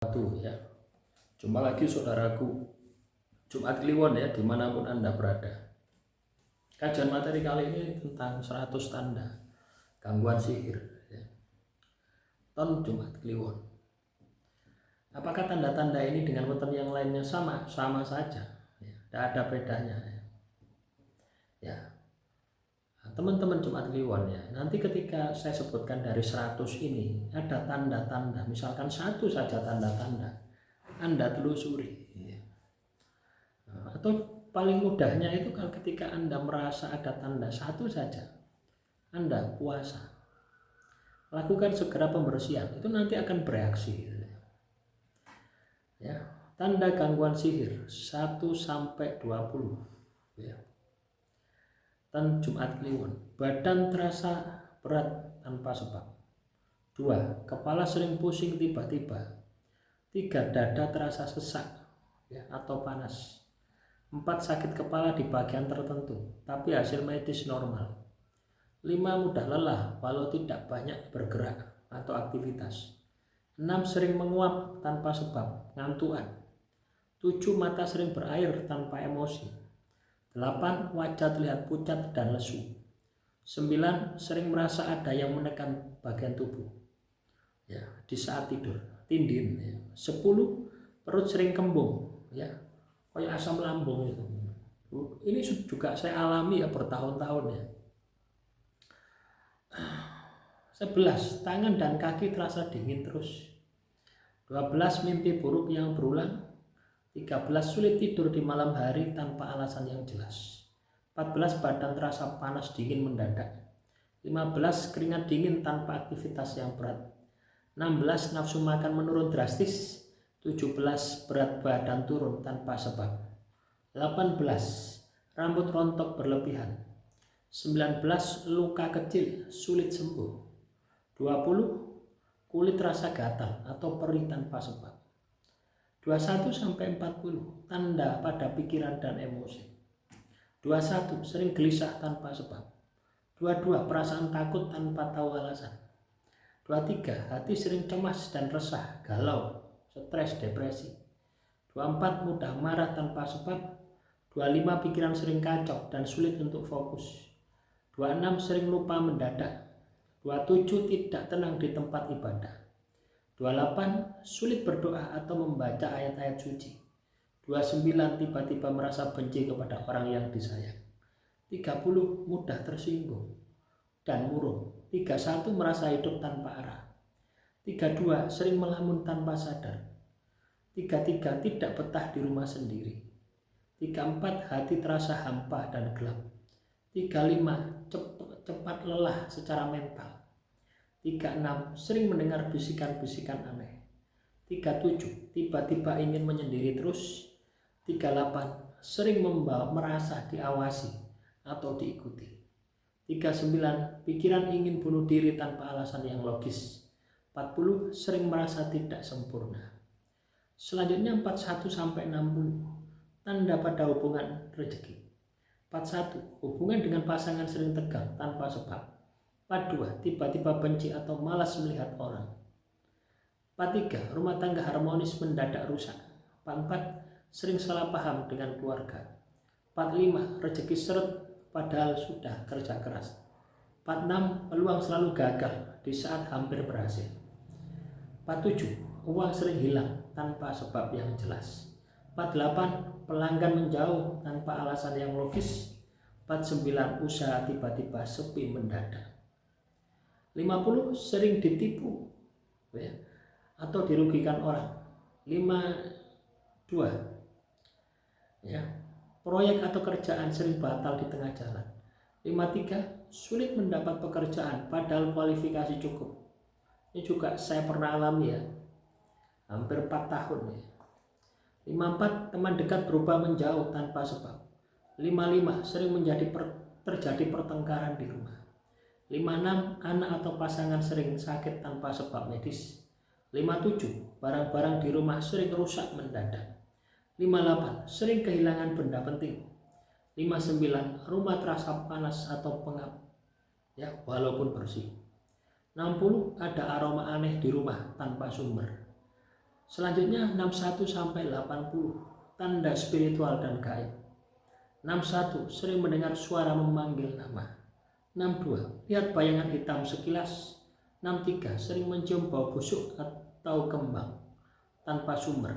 Ya, jumpa lagi saudaraku, Jumat Kliwon ya, dimanapun Anda berada. Kajian materi kali ini tentang 100 tanda gangguan sihir ya. Ton Jumat Kliwon. Apakah tanda-tanda ini dengan weton yang lainnya sama? Sama saja ya, tidak ada bedanya ya. Nah, teman-teman Jumat Kliwon ya, nanti ketika saya sebutkan dari 100 ini ada tanda-tanda, misalkan satu saja tanda-tanda, Anda telusuri ya. Atau paling mudahnya itu kalau ketika Anda merasa ada tanda satu saja, Anda puasa, lakukan segera pembersihan, itu nanti akan bereaksi ya. Tanda gangguan sihir 1 sampai 20 ya. Tan Jumat Kliwon, badan terasa berat tanpa sebab. 2, kepala sering pusing tiba-tiba. 3, dada terasa sesak ya, atau panas. 4, sakit kepala di bagian tertentu, tapi hasil medis normal. 5, mudah lelah walau tidak banyak bergerak atau aktivitas. 6, sering menguap tanpa sebab, ngantuan. 7, mata sering berair tanpa emosi. 8, wajah terlihat pucat dan lesu. 9, sering merasa ada yang menekan bagian tubuh ya, di saat tidur, tindin ya. 10, perut sering kembung ya, kayak asam lambung itu. Ini juga saya alami ya bertahun-tahun ya. 11, tangan dan kaki terasa dingin terus. 12, mimpi buruk yang berulang. 13, sulit tidur di malam hari tanpa alasan yang jelas. 14, badan terasa panas dingin mendadak. 15, keringat dingin tanpa aktivitas yang berat. 16, nafsu makan menurun drastis. 17, berat badan turun tanpa sebab. 18, rambut rontok berlebihan. 19, luka kecil sulit sembuh. 20, kulit terasa gatal atau perih tanpa sebab. 21 sampai 40, tanda pada pikiran dan emosi. 21, sering gelisah tanpa sebab. 22, perasaan takut tanpa tahu alasan. 23, hati sering cemas dan resah, galau, stres, depresi. 24, mudah marah tanpa sebab. 25, pikiran sering kacau dan sulit untuk fokus. 26, sering lupa mendadak. 27, tidak tenang di tempat ibadah. 28, sulit berdoa atau membaca ayat-ayat suci. 29, tiba-tiba merasa benci kepada orang yang disayang. 30, mudah tersinggung dan murung. 31, merasa hidup tanpa arah. 32, sering melamun tanpa sadar. 33, tidak betah di rumah sendiri. 34, hati terasa hampa dan gelap. 35, cepat lelah secara mental. 36, sering mendengar bisikan-bisikan aneh. 37, tiba-tiba ingin menyendiri terus. 38, sering merasa diawasi atau diikuti. 39, pikiran ingin bunuh diri tanpa alasan yang logis. 40, sering merasa tidak sempurna. Selanjutnya 41 sampai 60, tanda pada hubungan rezeki. 41, hubungan dengan pasangan sering tegang tanpa sebab. 42, tiba-tiba benci atau malas melihat orang. 43, rumah tangga harmonis mendadak rusak. 44, sering salah paham dengan keluarga. 45, rezeki seret padahal sudah kerja keras. 46, peluang selalu gagal di saat hampir berhasil. 47, uang sering hilang tanpa sebab yang jelas. 48, pelanggan menjauh tanpa alasan yang logis. 49, usaha tiba-tiba sepi mendadak. 50, sering ditipu ya, atau dirugikan orang. 52, ya, proyek atau kerjaan sering batal di tengah jalan. 53, sulit mendapat pekerjaan padahal kualifikasi cukup. Ini juga saya pernah alami ya, hampir 4 tahun ya. 54, teman dekat berubah menjauh tanpa sebab. 55, sering terjadi pertengkaran di rumah. 56, anak atau pasangan sering sakit tanpa sebab medis. 57, barang-barang di rumah sering rusak mendadak. 58, sering kehilangan benda penting. 59, rumah terasa panas atau pengap ya, walaupun bersih. 60, ada aroma aneh di rumah tanpa sumber. Selanjutnya 61 sampai 80, tanda spiritual dan gaib. 61, sering mendengar suara memanggil nama. 62, lihat bayangan hitam sekilas. 63, sering mencium bau busuk atau kembang tanpa sumber.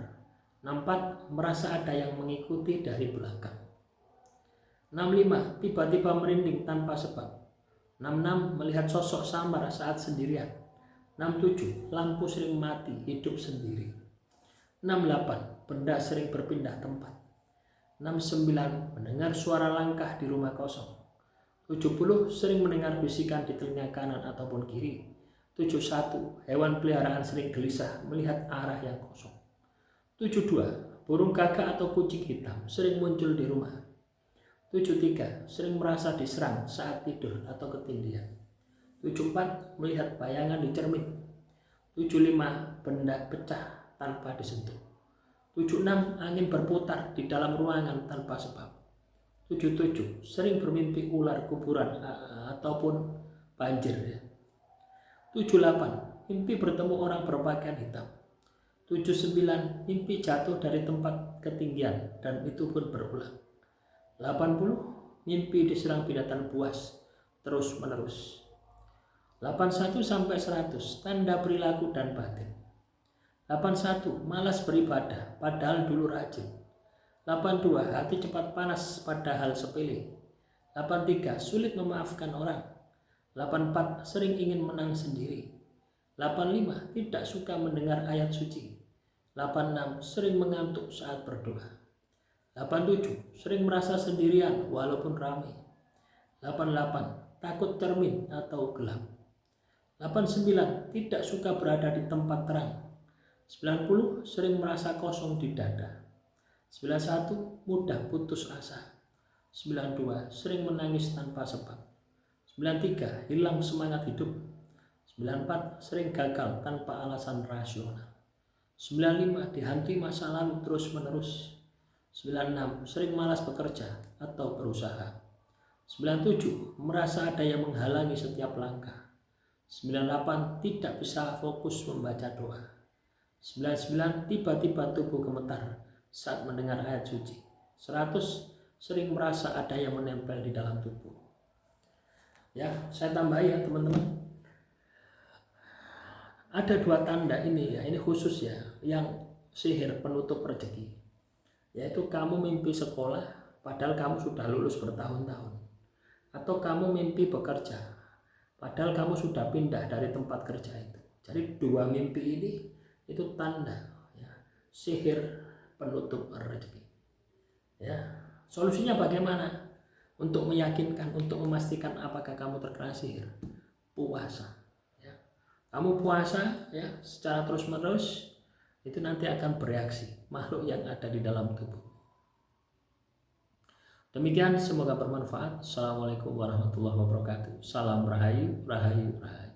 64, merasa ada yang mengikuti dari belakang. 65, tiba-tiba merinding tanpa sebab. 66, melihat sosok samar saat sendirian. 67, lampu sering mati, hidup sendiri. 68, benda sering berpindah tempat. 69, mendengar suara langkah di rumah kosong. 70, sering mendengar bisikan di telinga kanan ataupun kiri. 71, hewan peliharaan sering gelisah melihat arah yang kosong. 72, burung gagak atau kucing hitam sering muncul di rumah. 73, sering merasa diserang saat tidur atau ketindihan. 74, melihat bayangan di cermin. 75, benda pecah tanpa disentuh. 76, angin berputar di dalam ruangan tanpa sebab. 77, sering bermimpi ular kuburan ataupun banjir. 78, mimpi bertemu orang berpakaian hitam. 79, mimpi jatuh dari tempat ketinggian dan itu pun berulang. 80, mimpi diserang binatang buas terus menerus. 81 sampai 100, tanda perilaku dan batin. 81, malas beribadah padahal dulu rajin. 82, hati cepat panas padahal sepele. 83, sulit memaafkan orang. 84, sering ingin menang sendiri. 85, tidak suka mendengar ayat suci. 86, sering mengantuk saat berdoa. 87, sering merasa sendirian walaupun ramai. 88, takut cermin atau gelap. 89, tidak suka berada di tempat terang. 90, sering merasa kosong di dada. 91, mudah putus asa. 92, sering menangis tanpa sebab. 93, hilang semangat hidup. 94, sering gagal tanpa alasan rasional. 95, dihantui masa lalu terus menerus. 96, sering malas bekerja atau berusaha. 97, merasa ada yang menghalangi setiap langkah. 98, tidak bisa fokus membaca doa. 99, tiba-tiba tubuh gemetar saat mendengar ayat suci. 100, sering merasa ada yang menempel di dalam tubuh. Ya, saya tambahi ya teman-teman. Ada 2 tanda ini ya, ini khusus ya, yang sihir penutup rezeki. Yaitu kamu mimpi sekolah padahal kamu sudah lulus bertahun-tahun. Atau kamu mimpi bekerja padahal kamu sudah pindah dari tempat kerja itu. Jadi 2 mimpi ini itu tanda ya, sihir penutup rezeki. Ya, solusinya bagaimana? Untuk meyakinkan, untuk memastikan apakah kamu terkena sihir, puasa. Ya. Kamu puasa ya secara terus-menerus, itu nanti akan bereaksi makhluk yang ada di dalam tubuh. Demikian, semoga bermanfaat. Assalamualaikum warahmatullahi wabarakatuh. Salam rahayu, rahayu, rahayu.